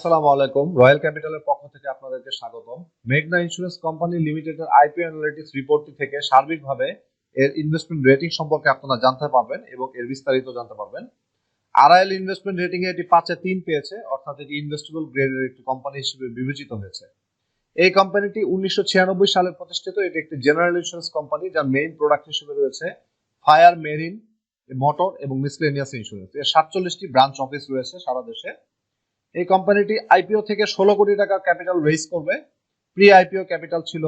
আসসালামু আলাইকুম। রয়্যাল ক্যাপিটালের পক্ষ থেকে আপনাদেরকে স্বাগতম। মেঘনা ইন্স্যুরেন্স কোম্পানি লিমিটেডের আইপিও অ্যানালিটিক্স রিপোর্টটি থেকে সার্বিকভাবে এর ইনভেস্টমেন্ট রেটিং সম্পর্কে আপনারা জানতে পারবেন এবং এর বিস্তারিত জানতে পারবেন। আরআইএল ইনভেস্টমেন্ট রেটিং এ এটি 5-3 পেয়েছে, অর্থাৎ এটি ইনভেস্টেবল গ্রেডের একটি কোম্পানি হিসেবে বিবেচিত হয়েছে। এই কোম্পানিটি 1996 সালে প্রতিষ্ঠিত। এটি একটি জেনারেল ইন্স্যুরেন্স কোম্পানি যার মেইন প্রোডাক্ট হিসেবে রয়েছে ফায়ার, মেরিন, মোটর এবং মিসলেনিয়াস ইন্স্যুরেন্স। এর 47টি ব্রাঞ্চ অফিস রয়েছে সারা দেশে। এই কোম্পানিটি আইপিও থেকে 16 কোটি টাকা ক্যাপিটাল রেজ করবে। প্রি আইপিও ক্যাপিটাল ছিল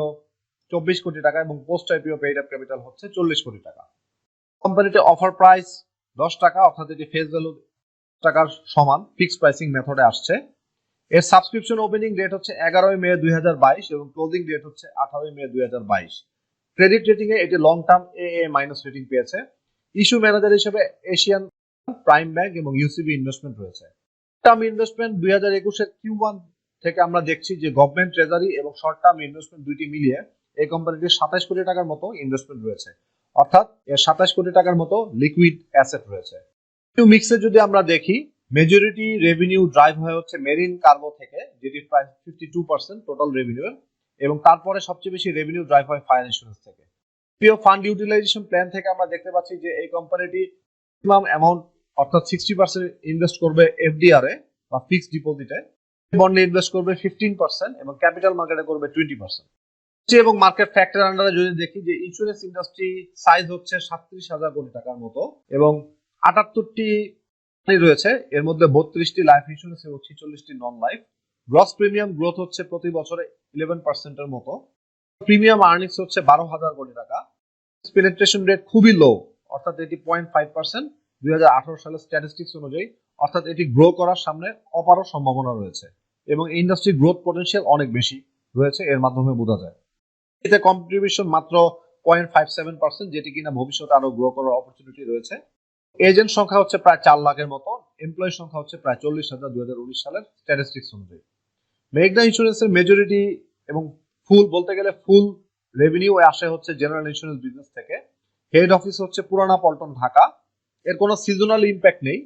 24 কোটি টাকা এবং post IPO paid up capital হচ্ছে 40 কোটি টাকা। কোম্পানিটি অফার প্রাইস 10 টাকা, অর্থাৎ এটি ফেস ভ্যালু টাকার সমান ফিক্সড প্রাইসিং মেথডে আসছে। এর সাবস্ক্রিপশন ওপেনিং ডেট হচ্ছে 11 মে 2022 এবং ক্লোজিং ডেট হচ্ছে 18 মে 2022। ক্রেডিট রেটিং এ এটি লং টার্ম AA- রেটিং পেয়েছে। ইস্যু ম্যানেজার হিসেবে এশিয়ান প্রাইম ব্যাংক এবং ইউসিবি ইনভেস্টমেন্ট রয়েছে। টার্ম ইনভেস্টমেন্ট 2021 এর Q1 থেকে আমরা দেখছি যে গভর্নমেন্ট ট্রেজারি এবং শর্ট টার্ম ইনভেস্টমেন্ট দুইটি মিলিয়ে এই কোম্পানিটির 27 কোটি টাকার মতো ইনভেস্টমেন্ট রয়েছে, অর্থাৎ এর 27 কোটি টাকার মতো লিকুইড অ্যাসেট রয়েছে। মিক্সে যদি আমরা দেখি, মেজরিটি রেভিনিউ ড্রাইভ হয়ে হচ্ছে মেরিন কার্গো থেকে, যেটি প্রায় 52% টোটাল রেভিনিউ, এবং তারপরে সবচেয়ে বেশি রেভিনিউ ড্রাইভ হয় ফায়ার ইন্স্যুরেন্স থেকে। পিও ফান্ড ইউটিলাইজেশন প্ল্যান থেকে আমরা দেখতে পাচ্ছি যে এই কোম্পানিটি ম্যাক্সিমাম অ্যামাউন্ট অর্থাৎ 60% ইনভেস্ট করবে এফডিআর এ বা ফিক্সড ডিপোজিটে, বন্ডে ইনভেস্ট করবে 15% এবং ক্যাপিটাল মার্কেটে করবে 20%। এবং মার্কেট ফ্যাক্টর আন্ডারে যদি দেখি যে ইন্স্যুরেন্স ইন্ডাস্ট্রি সাইজ হচ্ছে 37,000 কোটি টাকার মতো এবং 78টি রয়েছে, এর মধ্যে 32টি লাইফ ইন্স্যুরেন্স এবং 46টি non life. Gross premium growth হচ্ছে প্রতি বছরে 11% এর মতো। প্রিমিয়াম আর্নিংস হচ্ছে 12,000 কোটি টাকা। পেনিট্রেশন রেট খুবই লো, অর্থাৎ এটি 0.5% 2018 সালের স্ট্যাটিস্টিক্স অনুযায়ী, অর্থাৎ এটি গ্রো করার সামনে অপার সম্ভাবনা রয়েছে এবং ইন্ডাস্ট্রি গ্রোথ পটেনশিয়াল অনেক বেশি রয়েছে, এর মাধ্যমে বোঝা যায়। এতে কন্ট্রিবিউশন মাত্র 0.57%, যেটি কিনা ভবিষ্যতে আরো গ্রো করার অপরচুনিটি রয়েছে। এজেন্ট সংখ্যা হচ্ছে প্রায় 4 লাখের মতো, এমপ্লয়ি সংখ্যা হচ্ছে প্রায় 40,000 2019 সালের স্ট্যাটিস্টিক্স অনুযায়ী। মেঘনা ইন্স্যুরেন্সের মেজরিটি এবং ফুল বলতে গেলে ফুল রেভিনিউ আসে হচ্ছে জেনারেল ইন্স্যুরেন্স বিজনেস থেকে। হেড অফিস হচ্ছে পুরানা পল্টন, ঢাকা। এর কোনো সিজনাল ইম্প্যাক্ট নেই।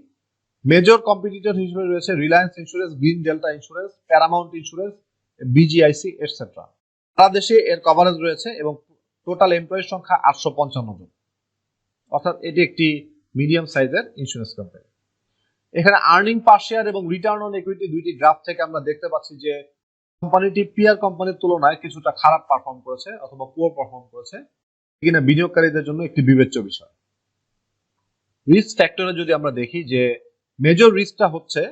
মেজর কম্পিটিটর হিসেবে রয়েছে Reliance insurance, Green Delta insurance, Paramount insurance, BGIC etcetera. সারা দেশে এর কভারেজ রয়েছে এবং টোটাল এমপ্লয়ির সংখ্যা 855 জন, অর্থাৎ এটি একটি মিডিয়াম সাইজের ইন্স্যুরেন্স কোম্পানি। এখানে আর্নিং পার শেয়ার এবং রিটার্ন অন ইকুইটি দুইটি গ্রাফ থেকে আমরা দেখতে পাচ্ছি যে কোম্পানিটি পিয়ার কোম্পানির তুলনায় কিছুটা খারাপ পারফর্ম করেছে অথবা পুয়ার পারফর্ম করেছে, কিনা বিনিয়োগকারীদের জন্য একটি বিবেচ্য বিষয়। রিস্ক ফ্যাক্টরে যদি আমরা দেখি যে মেজর রিস্কটা হচ্ছে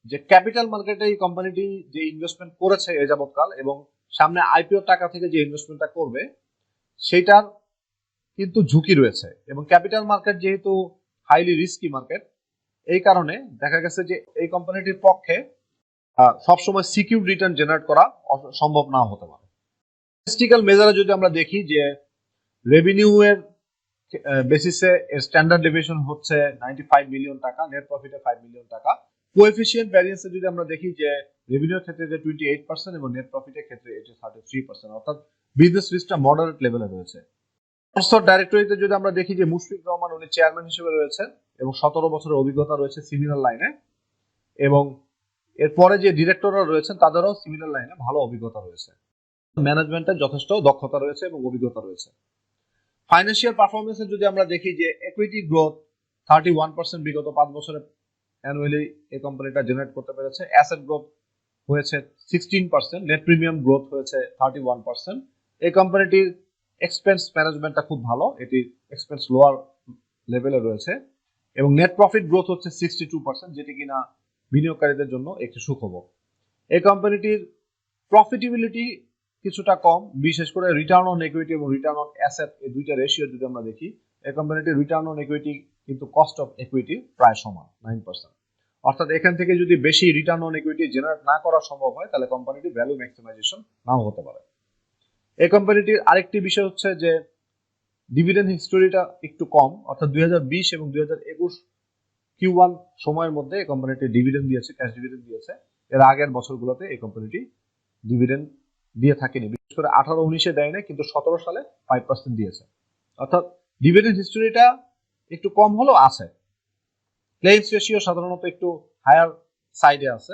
যে ক্যাপিটাল মার্কেটে এই কোম্পানিটি যে ইনভেস্টমেন্ট করেছে এ যাবৎকাল এবং সামনে আইপিও টাকা থেকে যে ইনভেস্টমেন্টটা করবে সেটার কিন্তু ঝুঁকি রয়েছে, এবং ক্যাপিটাল মার্কেট যেহেতু হাইলি রিস্কি মার্কেট, এই কারণে দেখা গেছে যে এই কোম্পানিটির পক্ষে সবসময় সিকিউর রিটার্ন জেনারেট করা সম্ভব না হতে পারে। স্ট্যাটিস্টিক্যাল মেজারে যদি আমরা দেখি যে রেভিনিউ এর বেসিসে স্ট্যান্ডার্ড ডেভিয়েশন হচ্ছে 95 মিলিয়ন টাকা, নেট প্রফিটে 5 মিলিয়ন টাকা। কোএফিসিয়েন্ট ভ্যারিয়েন্সে যদি আমরা দেখি যে রেভিনিউর ক্ষেত্রে যে 28% এবং নেট প্রফিটের ক্ষেত্রে এটি 33%, অর্থাৎ বিজনেস রিস্কটা মডারেট লেভেলে রয়েছে। বর্ড ডাইরেক্টরিতে যদি আমরা দেখি যে মুশফিক রহমান উনি চেয়ারম্যান হিসেবে রয়েছেন এবং 17 বছরের অভিজ্ঞতা রয়েছে সিমিলার লাইনে, এবং এরপরে যে ডিরেক্টররা রয়েছেন তাদেরও সিমিলার লাইনে ভালো অভিজ্ঞতা রয়েছে। ম্যানেজমেন্টের যথেষ্ট দক্ষতা রয়েছে এবং অভিজ্ঞতা রয়েছে। ফাইন্যান্সিয়াল পারফরমেন্সে যদি আমরা দেখি যে ইকুইটি গ্রোথ 31% বিগত 5 বছরে অ্যানুয়ালি এই কোম্পানিটা জেনারেট করতে পেরেছে। অ্যাসেট গ্রোথ হয়েছে 16%, নেট প্রিমিয়াম গ্রোথ হয়েছে 31%। এই কোম্পানিটির এক্সপেন্স ম্যানেজমেন্টটা খুব ভালো, এটির এক্সপেন্স লোয়ার লেভেলে রয়েছে, এবং নেট প্রফিট গ্রোথ হচ্ছে 62%, যেটি কিনা বিনিয়োগকারীদের জন্য একটি সুখবর। এই কোম্পানিটির প্রফিটেবিলিটি কিছুটা কম, বিশেষ করে রিটার্ন অন ইকুইটি এবং রিটার্ন অন অ্যাসেট এই দুইটা রেশিও যদি আমরা দেখি, এই কোম্পানিটির রিটার্ন অন ইকুইটি কিন্তু কস্ট অফ ইকুইটি প্রায় সমান 9%, অর্থাৎ এখান থেকে যদি বেশি রিটার্ন অন ইকুইটি জেনারেট না করা সম্ভব হয় তাহলে কোম্পানিটির ভ্যালু ম্যাক্সিমাইজেশন নাও হতে পারে। এই কোম্পানিটির আরেকটি বিষয় হচ্ছে যে ডিভিডেন্ড হিস্টোরিটা একটু কম, অর্থাৎ 2020 এবং 2021 Q1 সময়ের মধ্যে এই কোম্পানিটি ডিভিডেন্ড দিয়েছে, ক্যাশ ডিভিডেন্ড দিয়েছে। এর আগের বছরগুলোতে এই কোম্পানিটি ডিভিডেন্ড দিয়ে থাকেনি, বিশেষ করে 18-19-এ দেয় না, কিন্তু 17 সালে 5% দিয়েছে, অর্থাৎ ডিভিডেন্ড হিস্টোরিটা একটু কম হলেও আছে। ক্লেইমস রেশিও সাধারণত একটু হায়ার সাইডে আছে,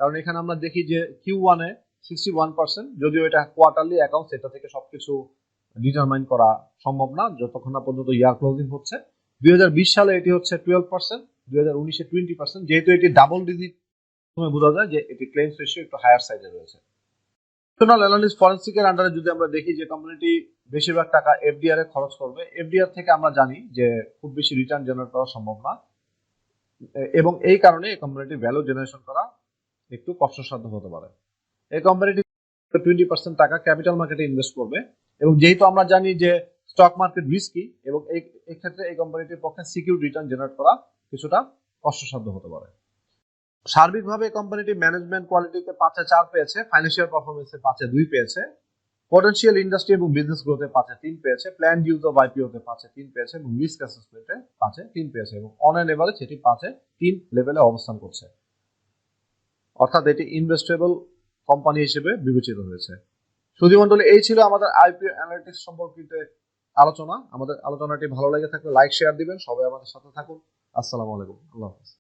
কারণ এখানে আমরা দেখি যে Q1 এ 61%, যদিও এটা কোয়ার্টারলি অ্যাকাউন্ট, এটা থেকে সবকিছু ডিটারমাইন করা সম্ভব না যতক্ষণ না পর্যন্ত ইয়ার ক্লোজিং হচ্ছে। 2020 সালে এটি হচ্ছে 12%, 2019 এ 20%। যেহেতু এটি ডাবল ডিজিট, বোঝা যায় যে এটি ক্লেইমস রেশিও একটু হায়ার সাইডে রয়েছে। ইন্টারনাল অ্যানালিস্ট ফরেনসিকের আন্ডারে যদি আমরা দেখি যে কোম্পানিটি বেশিরভাগ টাকা এফডিআর এ খরচ করবে, এফডিআর থেকে আমরা জানি যে খুব বেশি রিটার্ন জেনারেট করা সম্ভব না, এবং এই কারণে এই কোম্পানিটির ভ্যালু জেনারেশন করা একটু কষ্টসাধ্য হতে পারে। এই কোম্পানিটি 20% টাকা ক্যাপিটাল মার্কেটে ইনভেস্ট করবে, এবং যেহেতু আমরা জানি যে স্টক মার্কেট রিস্কি, এবং এই ক্ষেত্রে এই কোম্পানিটির পক্ষে সিকিউর রিটার্ন জেনারেট করা কিছুটা কষ্টসাধ্য হতে পারে। সার্বিকভাবে কোম্পানিটি ম্যানেজমেন্ট কোয়ালিটিতে 5 এ 4 পেয়েছে, ফাইন্যান্সিয়াল পারফরম্যান্সে 5 এ 2 পেয়েছে, পটেনশিয়াল ইন্ডাস্ট্রি এবং বিজনেস গ্রোথে 5 এ 3 পেয়েছে, প্ল্যান ইউজ অফ আইপিও তে 5 এ 3 পেয়েছে, এবং রিস্ক অ্যাসেসমেন্টে 5 এ 3 পেয়েছে, এবং অন অ্যান এভারেজ এটি 5 এ 3 লেভেলে অবস্থান করছে, অর্থাৎ এটি ইনভেস্টেবল কোম্পানি হিসেবে বিবেচিত হয়েছে। সুধীমণ্ডলী, এই ছিল আমাদের আইপিও অ্যানালিটিক্স সম্পর্কিত আলোচনা। আমাদের আলোচনাটি ভালো লেগে থাকলে লাইক শেয়ার দিবেন। সবাই আমাদের সাথে থাকুন। আসসালামু আলাইকুম। আল্লাহ হাফেজ।